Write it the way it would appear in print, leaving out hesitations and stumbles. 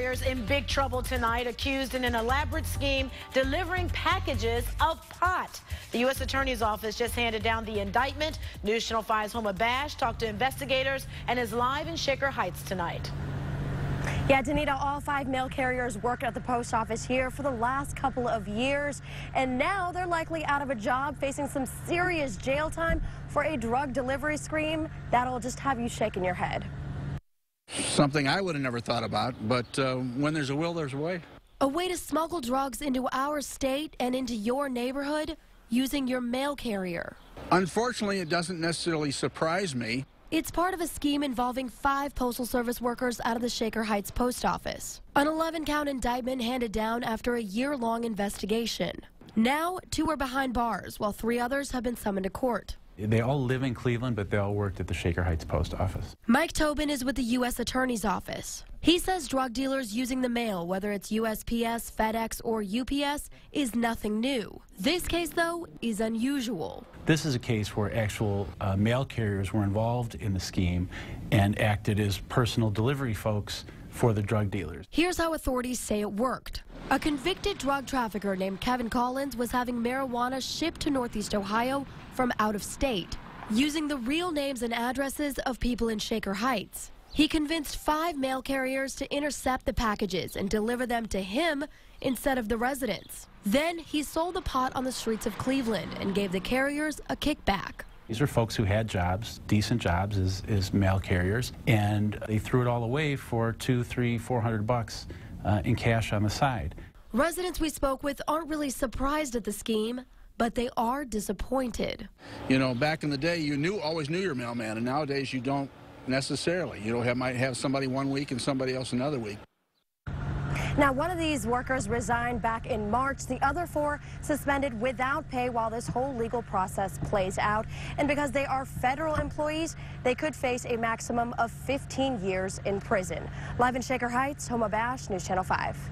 carriers in big trouble tonight, accused in an elaborate scheme delivering packages of pot. The U.S. Attorney's Office just handed down the indictment. NewsChannel 5's Homa Bash talked to investigators and is live in Shaker Heights tonight. Yeah, Danita, all 5 mail carriers worked at the post office here for the last couple of years, and now they're likely out of a job, facing some serious jail time for a drug delivery scheme that'll just have you shaking your head. Something I would have never thought about, but when there's a will, there's a way. A way to smuggle drugs into our state and into your neighborhood using your mail carrier. Unfortunately, it doesn't necessarily surprise me. It's part of a scheme involving 5 Postal Service workers out of the Shaker Heights post office. An 11-count indictment handed down after a year-long investigation. Now, 2 are behind bars, while 3 others have been summoned to court. They all live in Cleveland, but they all worked at the Shaker Heights post office. Mike Tobin is with the U.S. Attorney's Office. He says drug dealers using the mail, whether it's USPS, FedEx, or UPS, is nothing new. This case, though, is unusual. This is a case where actual mail carriers were involved in the scheme and acted as personal delivery folks for the drug dealers. Here's how authorities say it worked. A convicted drug trafficker named Kevin Collins was having marijuana shipped to Northeast Ohio from out of state, using the real names and addresses of people in Shaker Heights. He convinced 5 mail carriers to intercept the packages and deliver them to him instead of the residents. Then he sold the pot on the streets of Cleveland and gave the carriers a kickback. These are folks who had jobs, decent jobs as mail carriers, and they threw it all away for $200, $300, $400 in cash on the side. Residents we spoke with aren't really surprised at the scheme, but they are disappointed. You know, back in the day, you always knew your mailman, and nowadays you don't necessarily. You might have somebody one week and somebody else another week. Now, one of these workers resigned back in March. The other 4 suspended without pay while this whole legal process plays out. And because they are federal employees, they could face a maximum of 15 years in prison. Live in Shaker Heights, Homa Bash, News Channel 5.